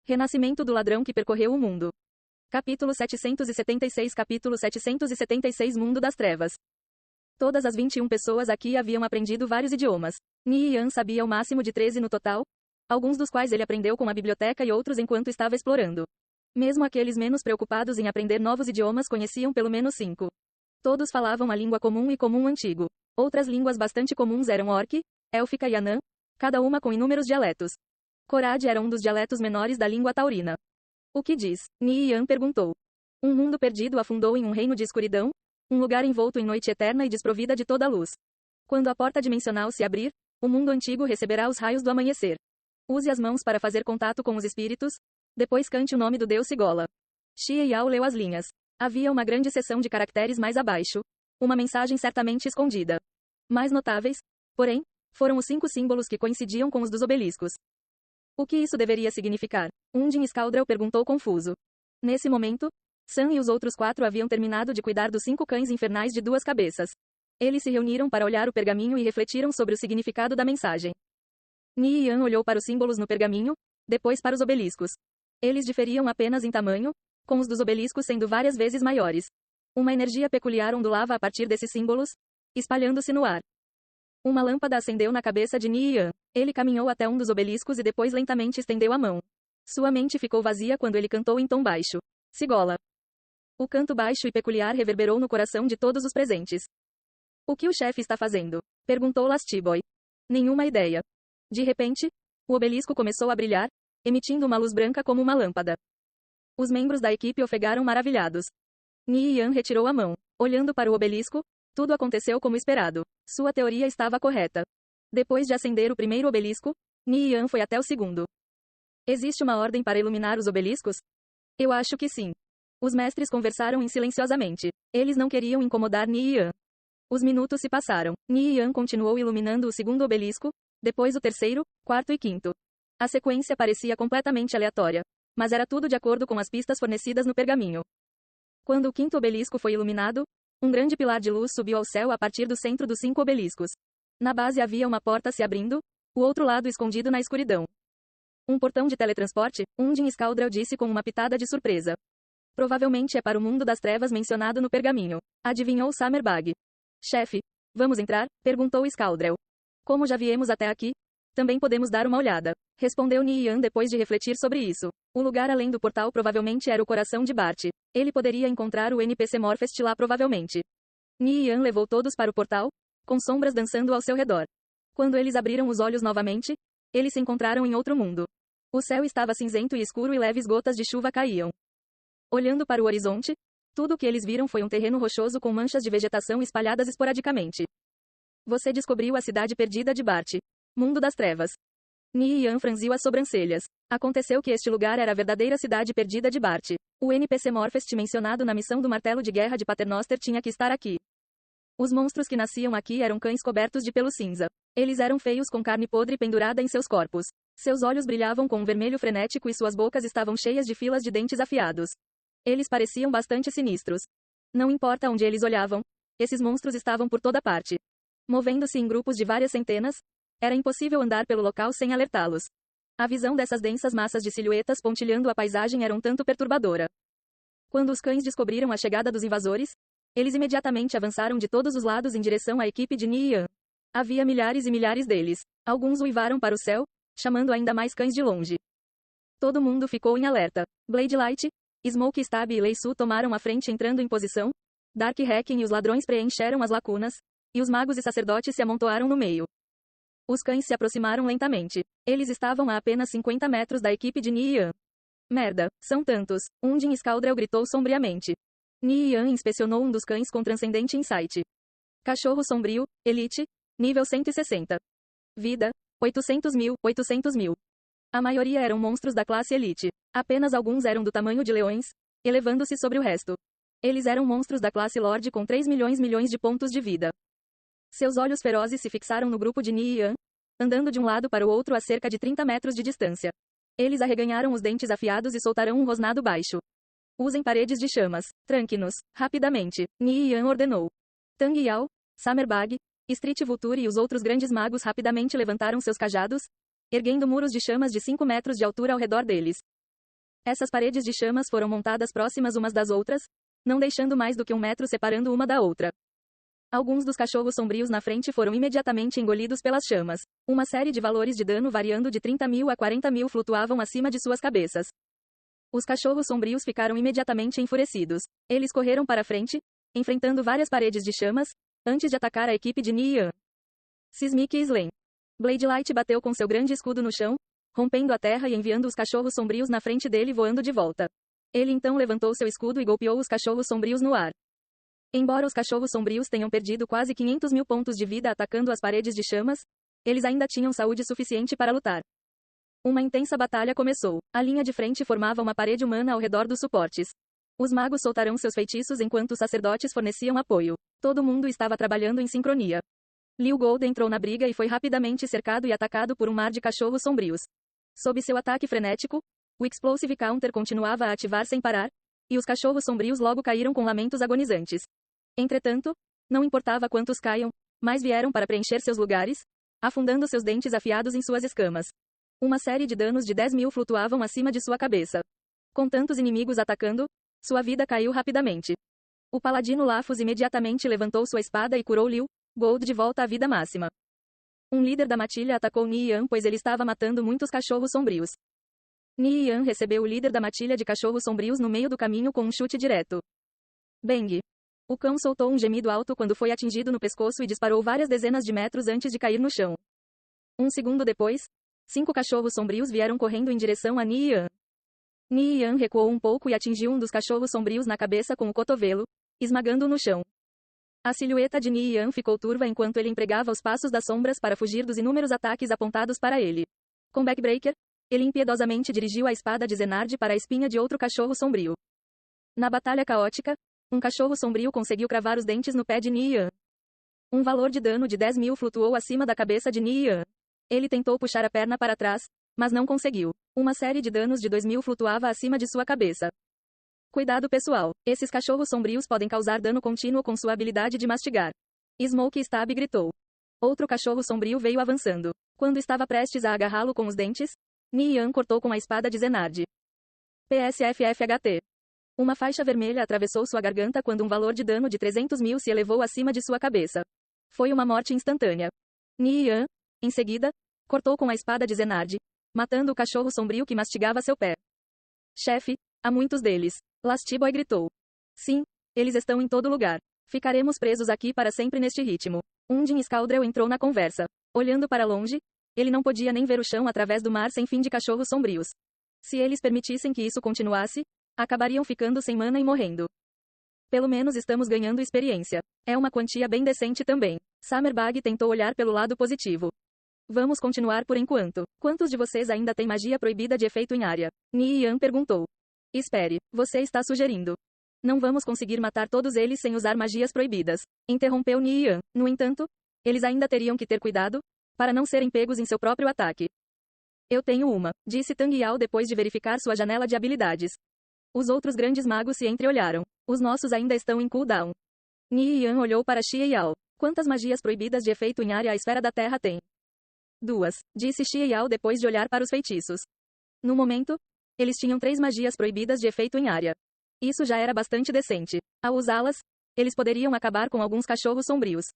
Renascimento do ladrão que percorreu o mundo. Capítulo 776 Mundo das Trevas. Todas as 21 pessoas aqui haviam aprendido vários idiomas. Ni Yan sabia o máximo de 13 no total, alguns dos quais ele aprendeu com a biblioteca e outros enquanto estava explorando. Mesmo aqueles menos preocupados em aprender novos idiomas conheciam pelo menos 5. Todos falavam a língua comum e comum antigo. Outras línguas bastante comuns eram Orc, Élfica e Anã, cada uma com inúmeros dialetos. Korad era um dos dialetos menores da língua taurina. O que diz? Ni Yan perguntou. Um mundo perdido afundou em um reino de escuridão, um lugar envolto em noite eterna e desprovida de toda luz. Quando a porta dimensional se abrir, o mundo antigo receberá os raios do amanhecer. Use as mãos para fazer contato com os espíritos, depois cante o nome do deus Sigola. Xie Yao leu as linhas. Havia uma grande seção de caracteres mais abaixo. Uma mensagem certamente escondida. Mais notáveis, porém, foram os 5 símbolos que coincidiam com os dos obeliscos. O que isso deveria significar? Undin Scaldrel perguntou confuso. Nesse momento, Sam e os outros 4 haviam terminado de cuidar dos 5 cães infernais de 2 cabeças. Eles se reuniram para olhar o pergaminho e refletiram sobre o significado da mensagem. Ni Yan olhou para os símbolos no pergaminho, depois para os obeliscos. Eles diferiam apenas em tamanho, com os dos obeliscos sendo várias vezes maiores. Uma energia peculiar ondulava a partir desses símbolos, espalhando-se no ar. Uma lâmpada acendeu na cabeça de Ni Yan. Ele caminhou até um dos obeliscos e depois lentamente estendeu a mão. Sua mente ficou vazia quando ele cantou em tom baixo. Sigola. O canto baixo e peculiar reverberou no coração de todos os presentes. O que o chefe está fazendo? Perguntou Lastiboy. Nenhuma ideia. De repente, o obelisco começou a brilhar, emitindo uma luz branca como uma lâmpada. Os membros da equipe ofegaram maravilhados. Ni Yan retirou a mão. Olhando para o obelisco, tudo aconteceu como esperado. Sua teoria estava correta. Depois de acender o primeiro obelisco, Ni Yan foi até o segundo. Existe uma ordem para iluminar os obeliscos? Eu acho que sim. Os mestres conversaram silenciosamente. Eles não queriam incomodar Ni Yan. Os minutos se passaram. Ni Yan continuou iluminando o segundo obelisco, depois o terceiro, quarto e quinto. A sequência parecia completamente aleatória, mas era tudo de acordo com as pistas fornecidas no pergaminho. Quando o quinto obelisco foi iluminado, um grande pilar de luz subiu ao céu a partir do centro dos 5 obeliscos. Na base havia uma porta se abrindo, o outro lado escondido na escuridão. Um portão de teletransporte, Undin Scaldrel disse com uma pitada de surpresa. Provavelmente é para o mundo das trevas mencionado no pergaminho. Adivinhou Summerbag. Chefe, vamos entrar? Perguntou Scaldrel. Como já viemos até aqui, também podemos dar uma olhada. Respondeu Ni Yan depois de refletir sobre isso. O lugar além do portal provavelmente era o coração de Bart. Ele poderia encontrar o NPC Morphest lá provavelmente. Ni Yan levou todos para o portal, com sombras dançando ao seu redor. Quando eles abriram os olhos novamente, eles se encontraram em outro mundo. O céu estava cinzento e escuro e leves gotas de chuva caíam. Olhando para o horizonte, tudo o que eles viram foi um terreno rochoso com manchas de vegetação espalhadas esporadicamente. Você descobriu a cidade perdida de Bart. Mundo das Trevas. Ni Yan franziu as sobrancelhas. Aconteceu que este lugar era a verdadeira cidade perdida de Bart. O NPC Morphest mencionado na missão do martelo de guerra de Paternoster tinha que estar aqui. Os monstros que nasciam aqui eram cães cobertos de pelo cinza. Eles eram feios com carne podre pendurada em seus corpos. Seus olhos brilhavam com um vermelho frenético e suas bocas estavam cheias de filas de dentes afiados. Eles pareciam bastante sinistros. Não importa onde eles olhavam, esses monstros estavam por toda parte. Movendo-se em grupos de várias centenas, era impossível andar pelo local sem alertá-los. A visão dessas densas massas de silhuetas pontilhando a paisagem era um tanto perturbadora. Quando os cães descobriram a chegada dos invasores, eles imediatamente avançaram de todos os lados em direção à equipe de Ni Yan. Havia milhares e milhares deles. Alguns uivaram para o céu, chamando ainda mais cães de longe. Todo mundo ficou em alerta. Blade Light, Smoke Stab e Lei Su tomaram a frente entrando em posição. Dark Hacking e os ladrões preencheram as lacunas, e os magos e sacerdotes se amontoaram no meio. Os cães se aproximaram lentamente. Eles estavam a apenas 50 metros da equipe de Ni Yan. Merda, são tantos, Undin Scaldrel gritou sombriamente. Ni Yan inspecionou um dos cães com transcendente insight. Cachorro sombrio, Elite, nível 160. Vida, 800 mil. A maioria eram monstros da classe Elite. Apenas alguns eram do tamanho de leões, elevando-se sobre o resto. Eles eram monstros da classe Lorde com 3 milhões de pontos de vida. Seus olhos ferozes se fixaram no grupo de Ni Yan, andando de um lado para o outro a cerca de 30 metros de distância. Eles arreganharam os dentes afiados e soltaram um rosnado baixo. Usem paredes de chamas. Tranque-nos, rapidamente, Ni Yan ordenou. Tang Yao, Summerbag, Street Vulture e os outros grandes magos rapidamente levantaram seus cajados, erguendo muros de chamas de 5 metros de altura ao redor deles. Essas paredes de chamas foram montadas próximas umas das outras, não deixando mais do que 1 metro separando uma da outra. Alguns dos cachorros sombrios na frente foram imediatamente engolidos pelas chamas. Uma série de valores de dano variando de 30.000 a 40.000 flutuavam acima de suas cabeças. Os cachorros sombrios ficaram imediatamente enfurecidos. Eles correram para frente, enfrentando várias paredes de chamas, antes de atacar a equipe de Nian. Sismic Slam. Blade Light bateu com seu grande escudo no chão, rompendo a terra e enviando os cachorros sombrios na frente dele voando de volta. Ele então levantou seu escudo e golpeou os cachorros sombrios no ar. Embora os cachorros sombrios tenham perdido quase 500.000 pontos de vida atacando as paredes de chamas, eles ainda tinham saúde suficiente para lutar. Uma intensa batalha começou. A linha de frente formava uma parede humana ao redor dos suportes. Os magos soltarão seus feitiços enquanto os sacerdotes forneciam apoio. Todo mundo estava trabalhando em sincronia. Liu Gold entrou na briga e foi rapidamente cercado e atacado por um mar de cachorros sombrios. Sob seu ataque frenético, o Explosive Counter continuava a ativar sem parar, e os cachorros sombrios logo caíram com lamentos agonizantes. Entretanto, não importava quantos caiam, mais vieram para preencher seus lugares, afundando seus dentes afiados em suas escamas. Uma série de danos de 10.000 flutuavam acima de sua cabeça. Com tantos inimigos atacando, sua vida caiu rapidamente. O paladino Lafos imediatamente levantou sua espada e curou Liu Gold de volta à vida máxima. Um líder da matilha atacou Nian pois ele estava matando muitos cachorros sombrios. Nian recebeu o líder da matilha de cachorros sombrios no meio do caminho com um chute direto. Bang! O cão soltou um gemido alto quando foi atingido no pescoço e disparou várias dezenas de metros antes de cair no chão. Um segundo depois, 5 cachorros sombrios vieram correndo em direção a Nian. Nian recuou um pouco e atingiu um dos cachorros sombrios na cabeça com o cotovelo, esmagando-o no chão. A silhueta de Nian ficou turva enquanto ele empregava os passos das sombras para fugir dos inúmeros ataques apontados para ele. Com Backbreaker, ele impiedosamente dirigiu a espada de Zenard para a espinha de outro cachorro sombrio. Na batalha caótica, um cachorro sombrio conseguiu cravar os dentes no pé de Nian. Um valor de dano de 10.000 flutuou acima da cabeça de Nian. Ele tentou puxar a perna para trás, mas não conseguiu. Uma série de danos de 2.000 flutuava acima de sua cabeça. Cuidado pessoal, esses cachorros sombrios podem causar dano contínuo com sua habilidade de mastigar. Smoke Stab gritou. Outro cachorro sombrio veio avançando. Quando estava prestes a agarrá-lo com os dentes, Nian cortou com a espada de Zenard. PSFFHT. Uma faixa vermelha atravessou sua garganta quando um valor de dano de 300.000 se elevou acima de sua cabeça. Foi uma morte instantânea. Nian, em seguida, cortou com a espada de Zenard, matando o cachorro sombrio que mastigava seu pé. Chefe, há muitos deles. Lastiboy gritou. Sim, eles estão em todo lugar. Ficaremos presos aqui para sempre neste ritmo. Undin Scaldrel entrou na conversa. Olhando para longe, ele não podia nem ver o chão através do mar sem fim de cachorros sombrios. Se eles permitissem que isso continuasse, acabariam ficando sem mana e morrendo. Pelo menos estamos ganhando experiência. É uma quantia bem decente também. Summerbag tentou olhar pelo lado positivo. Vamos continuar por enquanto. Quantos de vocês ainda têm magia proibida de efeito em área? Nian perguntou. Espere, você está sugerindo. Não vamos conseguir matar todos eles sem usar magias proibidas. Interrompeu Nian. No entanto, eles ainda teriam que ter cuidado, para não serem pegos em seu próprio ataque. Eu tenho uma, disse Tang Yao depois de verificar sua janela de habilidades. Os outros grandes magos se entreolharam. Os nossos ainda estão em cooldown. Nian olhou para Xie Yao. Quantas magias proibidas de efeito em área a esfera da Terra tem? 2, disse Xie Yao depois de olhar para os feitiços. No momento, eles tinham 3 magias proibidas de efeito em área. Isso já era bastante decente. Ao usá-las, eles poderiam acabar com alguns cachorros sombrios.